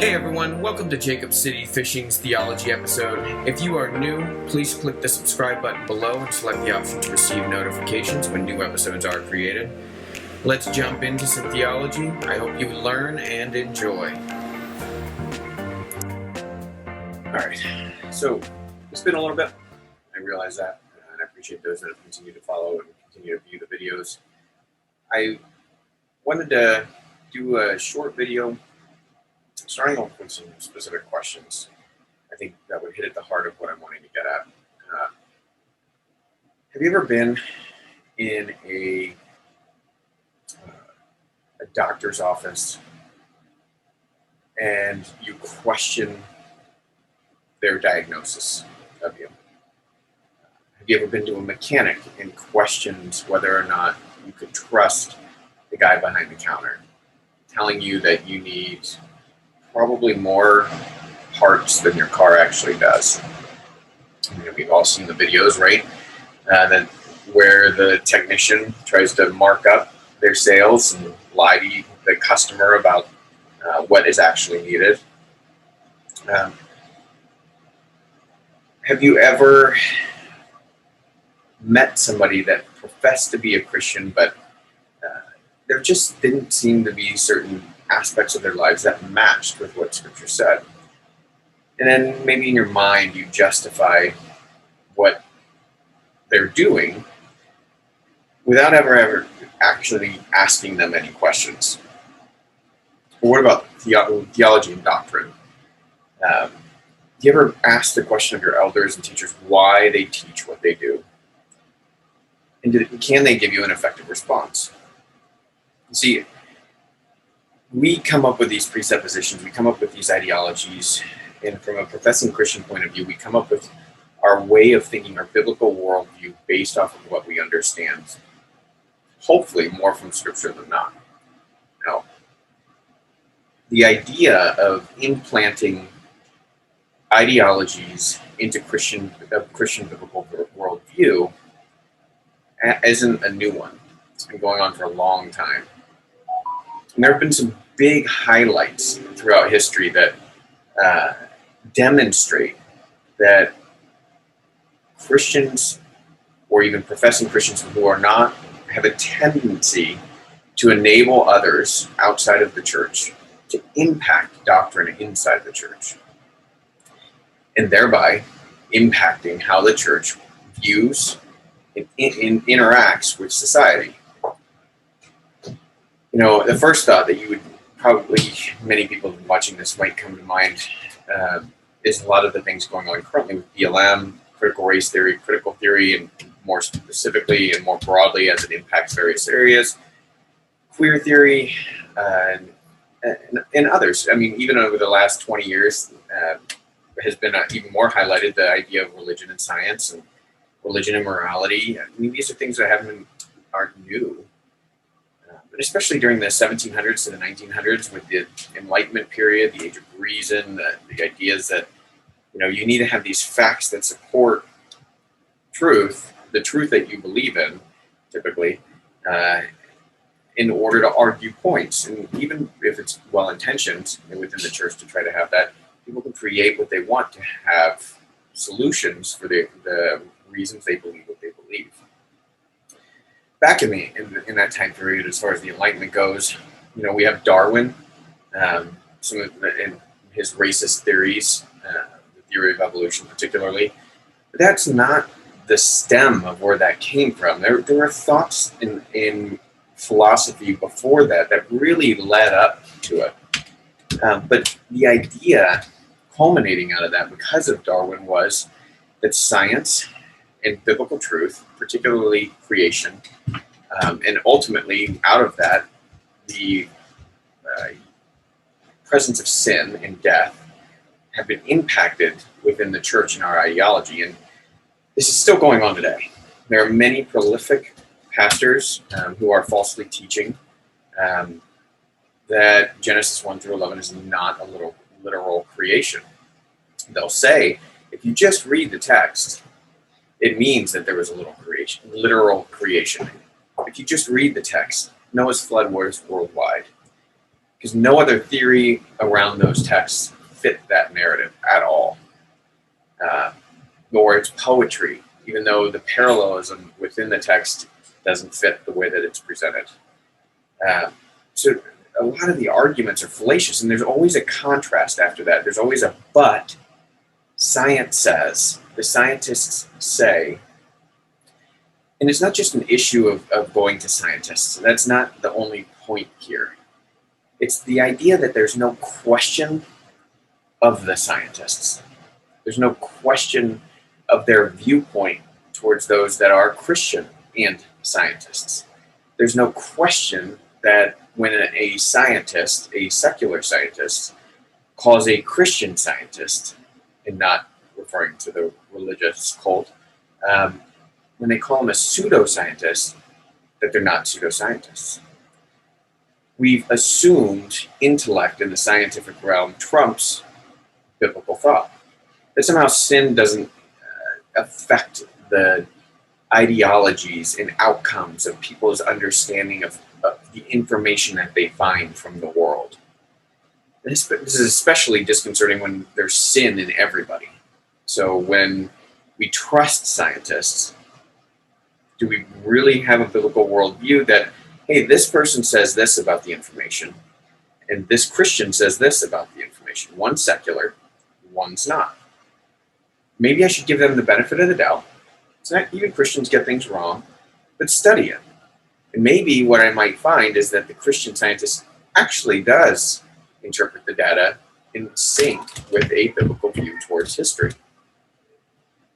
Hey everyone, welcome to Jacob City Fishing's Theology episode. If you are new, please click the subscribe button below and select the option to receive notifications when new episodes are created. Let's jump into some theology. I hope you learn and enjoy. Alright, so it's been a little bit. I realize that, and I appreciate those that have continued to follow and continue to view the videos. I wanted to do a short video starting off with some specific questions. I think that would hit at the heart of what I'm wanting to get at. Have you ever been in a doctor's office and you question their diagnosis of you? Have you ever been to a mechanic and questioned whether or not you could trust the guy behind the counter telling you that you need probably more parts than your car actually does? We've all seen the videos, right? That where the technician tries to mark up their sales and lie to the customer about what is actually needed. Have you ever met somebody that professed to be a Christian, but there just didn't seem to be certain aspects of their lives that matched with what Scripture said? And then maybe in your mind you justify what they're doing without ever actually asking them any questions. But what about theology and doctrine? Do you ever ask the question of your elders and teachers why they teach what they do? And can they give you an effective response? See, we come up with these presuppositions, we come up with these ideologies, and from a professing Christian point of view, we come up with our way of thinking, our biblical worldview based off of what we understand, hopefully more from Scripture than not. Now, the idea of implanting ideologies into Christian biblical worldview isn't a new one. It's been going on for a long time. And there have been some big highlights throughout history that demonstrate that Christians, or even professing Christians who are not, have a tendency to enable others outside of the church to impact doctrine inside the church, and thereby impacting how the church views and interacts with society. The first thought that you would probably, many people watching this might come to mind, is a lot of the things going on currently with BLM, critical race theory, critical theory, and more specifically and more broadly as it impacts various areas, queer theory, and others. I mean, even over the last 20 years, has been even more highlighted the idea of religion and science and religion and morality. I mean, these are things that aren't new. But especially during the 1700s to the 1900s with the Enlightenment period, the Age of Reason, the ideas that, you need to have these facts that support truth, the truth that you believe in, typically, in order to argue points. And even if it's well-intentioned within the church to try to have that, people can create what they want to have solutions for the reasons they believe what they believe. Back in that time period, as far as the Enlightenment goes, we have Darwin, some of in his racist theories, the theory of evolution particularly. But that's not the stem of where that came from. There were thoughts in philosophy before that really led up to it. But the idea culminating out of that, because of Darwin, was that science and biblical truth, particularly creation, and ultimately out of that, the presence of sin and death have been impacted within the church and our ideology. And this is still going on today. There are many prolific pastors who are falsely teaching that Genesis 1 through 11 is not a literal creation. They'll say, if you just read the text, it means that there was a literal creation. If you just read the text, Noah's flood was worldwide. because no other theory around those texts fit that narrative at all. Nor its poetry, even though the parallelism within the text doesn't fit the way that it's presented. So a lot of the arguments are fallacious, and there's always a contrast after that. There's always a but. Science says, the scientists say, and it's not just an issue of going to scientists. That's not the only point here. It's the idea that there's no question of the scientists. There's no question of their viewpoint towards those that are Christian and scientists. There's no question that when a scientist, a secular scientist, calls a Christian scientist, and not referring to the religious cult, when they call them a pseudoscientist, that they're not pseudoscientists. We've assumed intellect in the scientific realm trumps biblical thought. That somehow sin doesn't affect the ideologies and outcomes of people's understanding of the information that they find from the world. This is especially disconcerting when there's sin in everybody. So when we trust scientists, do we really have a biblical worldview that, hey, this person says this about the information, and this Christian says this about the information? One's secular, one's not. Maybe I should give them the benefit of the doubt. It's not even Christians get things wrong, but study it. And maybe what I might find is that the Christian scientist actually does interpret the data in sync with a biblical view towards history.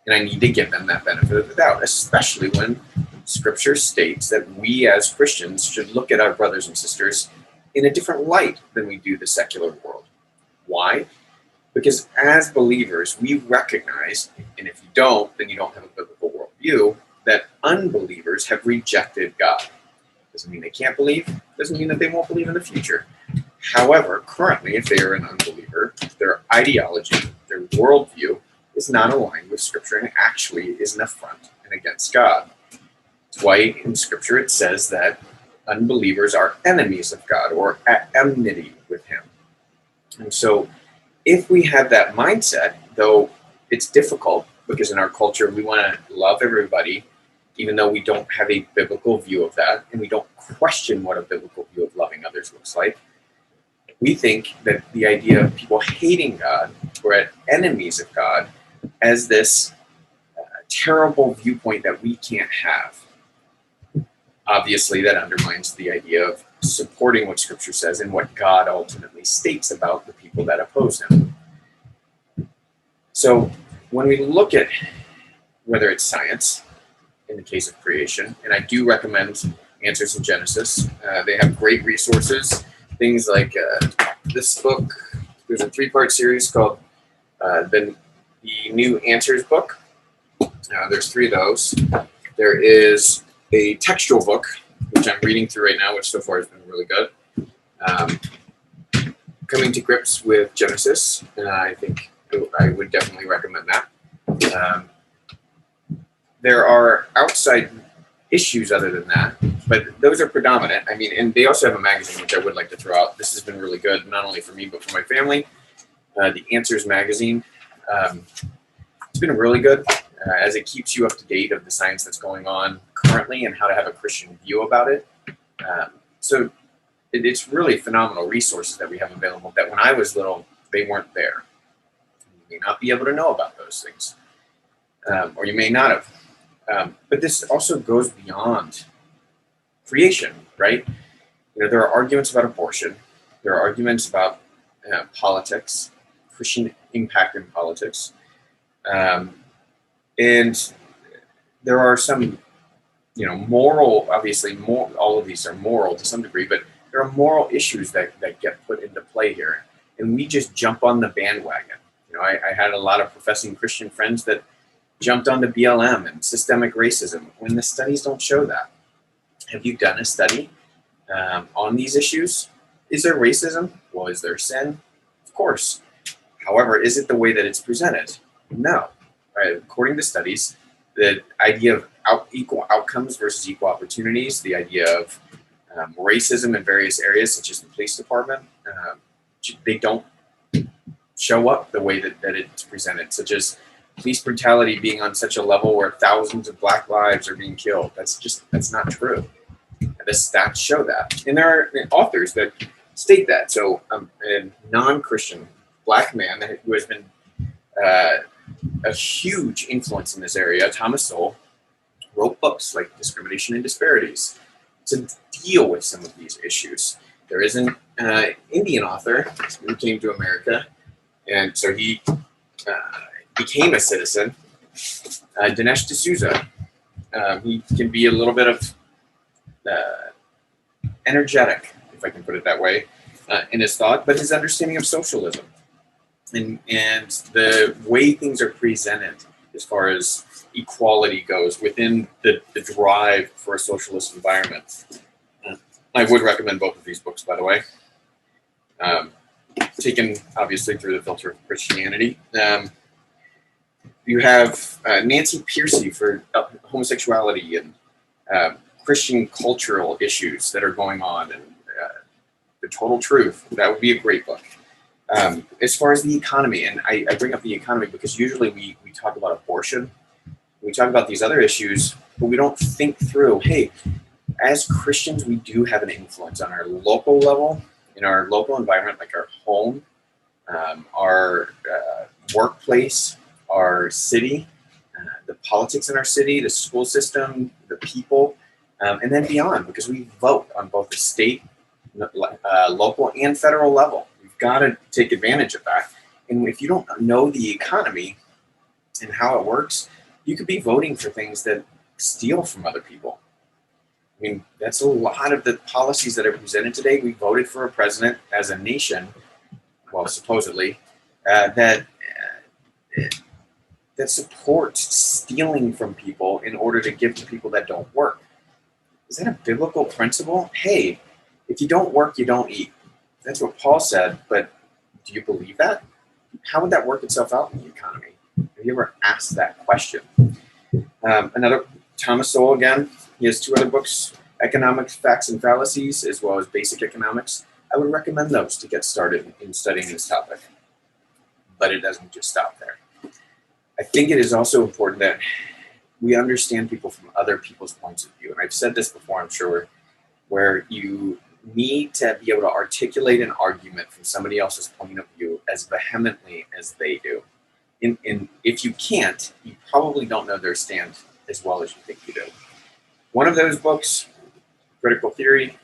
And I need to give them that benefit of the doubt, especially when Scripture states that we as Christians should look at our brothers and sisters in a different light than we do the secular world. Why? Because as believers, we recognize, and if you don't, then you don't have a biblical worldview, that unbelievers have rejected God. Doesn't mean they can't believe, doesn't mean that they won't believe in the future. However, currently, if they are an unbeliever, their ideology, their worldview is not aligned with Scripture and actually is an affront and against God. That's why in Scripture it says that unbelievers are enemies of God or at enmity with Him. And so if we have that mindset, though it's difficult because in our culture we want to love everybody, even though we don't have a biblical view of that, and we don't question what a biblical view of loving others looks like, we think that the idea of people hating God or enemies of God as this terrible viewpoint that we can't have. Obviously, that undermines the idea of supporting what Scripture says and what God ultimately states about the people that oppose Him. So when we look at whether it's science, in the case of creation, and I do recommend Answers in Genesis. They have great resources, things like this book. There's a 3-part series called the New Answers book. There's 3 of those. There is a textual book, which I'm reading through right now, which so far has been really good. Coming to Grips with Genesis, and I think I would definitely recommend that. There are outside issues other than that, but those are predominant. I mean, and they also have a magazine, which I would like to throw out. This has been really good, not only for me, but for my family. The Answers magazine. It's been really good as it keeps you up to date of the science that's going on currently and how to have a Christian view about it. So it's really phenomenal resources that we have available that when I was little, they weren't there. You may not be able to know about those things, or you may not have. But this also goes beyond creation, right? You know, there are arguments about abortion. There are arguments about politics, Christian impact in politics. And there are some, moral, obviously, all of these are moral to some degree, but there are moral issues that get put into play here. And we just jump on the bandwagon. I had a lot of professing Christian friends that jumped on the BLM and systemic racism when the studies don't show that. Have you done a study on these issues? Is there racism? Well, is there sin? Of course. However, is it the way that it's presented? No. Right? According to studies, the idea of equal outcomes versus equal opportunities, the idea of racism in various areas, such as the police department. They don't show up the way that it's presented, such as police brutality being on such a level where thousands of black lives are being killed. That's not true. The stats show that. And there are authors that state that. So a non-Christian black man who has been a huge influence in this area, Thomas Sowell, wrote books like Discrimination and Disparities to deal with some of these issues. There is an Indian author who came to America, and so he became a citizen, Dinesh D'Souza. He can be a little bit of energetic, if I can put it that way, in his thought, but his understanding of socialism and the way things are presented as far as equality goes within the drive for a socialist environment. I would recommend both of these books, by the way, taken obviously through the filter of Christianity. You have Nancy Piercy for homosexuality and Christian cultural issues that are going on, and The Total Truth. That would be a great book. As far as the economy, and I bring up the economy because usually we talk about abortion, we talk about these other issues, but we don't think through, hey, as Christians, we do have an influence on our local level, in our local environment, like our home, our workplace, our city, the politics in our city, the school system, the people, and then beyond, because we vote on both the state, local, and federal level. We've got to take advantage of that. And if you don't know the economy and how it works, you could be voting for things that steal from other people. I mean, that's a lot of the policies that are presented today. We voted for a president as a nation, well, supposedly, that supports stealing from people in order to give to people that don't work. Is that a biblical principle? Hey, if you don't work, you don't eat. That's what Paul said, but do you believe that? How would that work itself out in the economy? Have you ever asked that question? Another, Thomas Sowell again, he has two other books, Economics, Facts, and Fallacies, as well as Basic Economics. I would recommend those to get started in studying this topic, but it doesn't just stop there. I think it is also important that we understand people from other people's points of view. And I've said this before, I'm sure, where you need to be able to articulate an argument from somebody else's point of view as vehemently as they do. And if you can't, you probably don't know their stand as well as you think you do. One of those books, Critical Theory,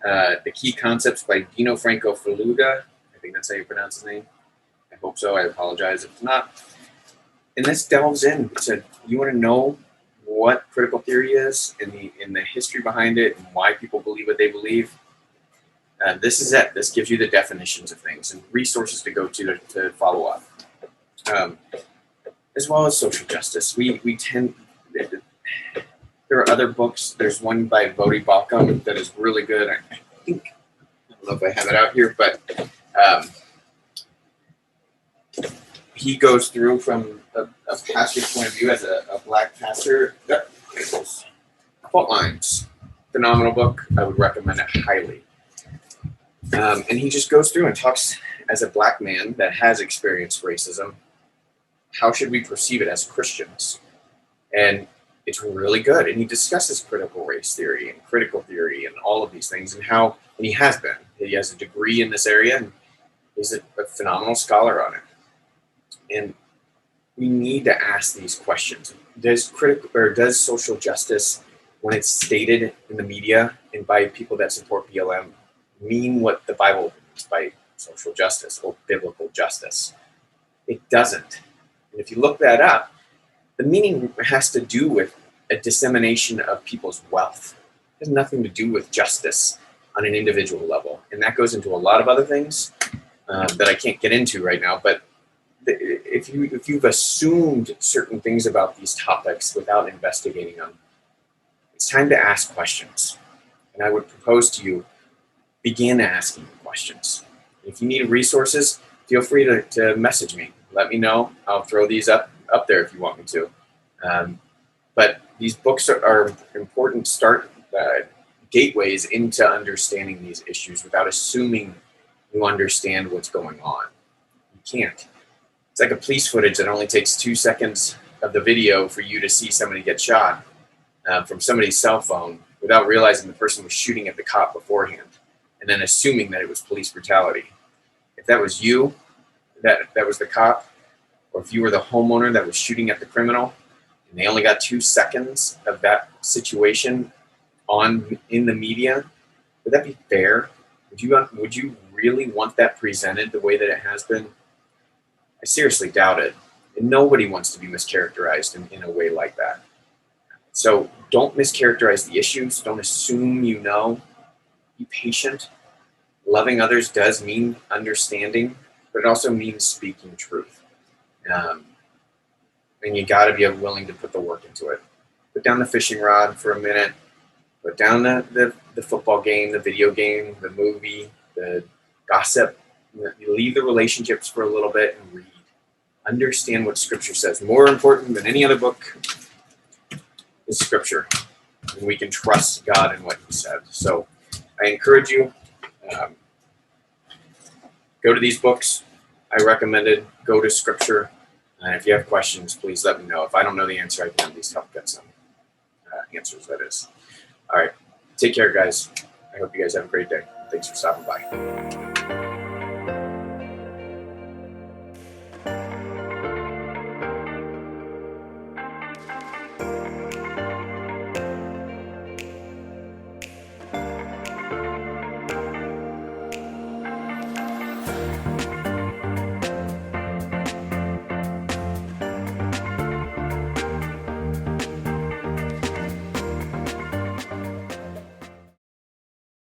The Key Concepts by Dino Franco Faluga. I think that's how you pronounce his name. I hope so. I apologize if it's not. And this delves into, you want to know what critical theory is and the history behind it and why people believe what they believe. This is it. This gives you the definitions of things and resources to go to follow up. As well as social justice. We tend, there are other books. There's one by Bodhi Balcom that is really good. I think, I don't know if I have it out here, but he goes through from a pastor's point of view as a black pastor. Fault Lines. Phenomenal book. I would recommend it highly. And he just goes through and talks as a black man that has experienced racism. How should we perceive it as Christians? And it's really good. And he discusses critical race theory and critical theory and all of these things and how, and he has been. He has a degree in this area and he's a phenomenal scholar on it. And we need to ask these questions. Does social justice, when it's stated in the media and by people that support BLM, mean what the Bible means by social justice or biblical justice? It doesn't. And if you look that up, the meaning has to do with a dissemination of people's wealth. It has nothing to do with justice on an individual level. And that goes into a lot of other things that I can't get into right now. But if you've assumed certain things about these topics without investigating them, it's time to ask questions. And I would propose to you, begin asking questions. If you need resources, feel free to message me. Let me know. I'll throw these up there if you want me to. But these books are important. Start gateways into understanding these issues without assuming you understand what's going on. You can't. It's like a police footage that only takes 2 seconds of the video for you to see somebody get shot from somebody's cell phone without realizing the person was shooting at the cop beforehand, and then assuming that it was police brutality. If that was you, that was the cop, or if you were the homeowner that was shooting at the criminal, and they only got 2 seconds of that situation in the media, would that be fair? Would you really want that presented the way that it has been? I seriously doubt it. And nobody wants to be mischaracterized in a way like that. So don't mischaracterize the issues. Don't assume you know. Be patient. Loving others does mean understanding, but it also means speaking truth. And you got to be willing to put the work into it. Put down the fishing rod for a minute. Put down the football game, the video game, the movie, the gossip. You leave the relationships for a little bit and read. Understand what Scripture says. More important than any other book is Scripture. And we can trust God in what He said. So I encourage you, go to these books. I recommend it. Go to Scripture. And if you have questions, please let me know. If I don't know the answer, I can at least help get some answers, that is. All right. Take care, guys. I hope you guys have a great day. Thanks for stopping by.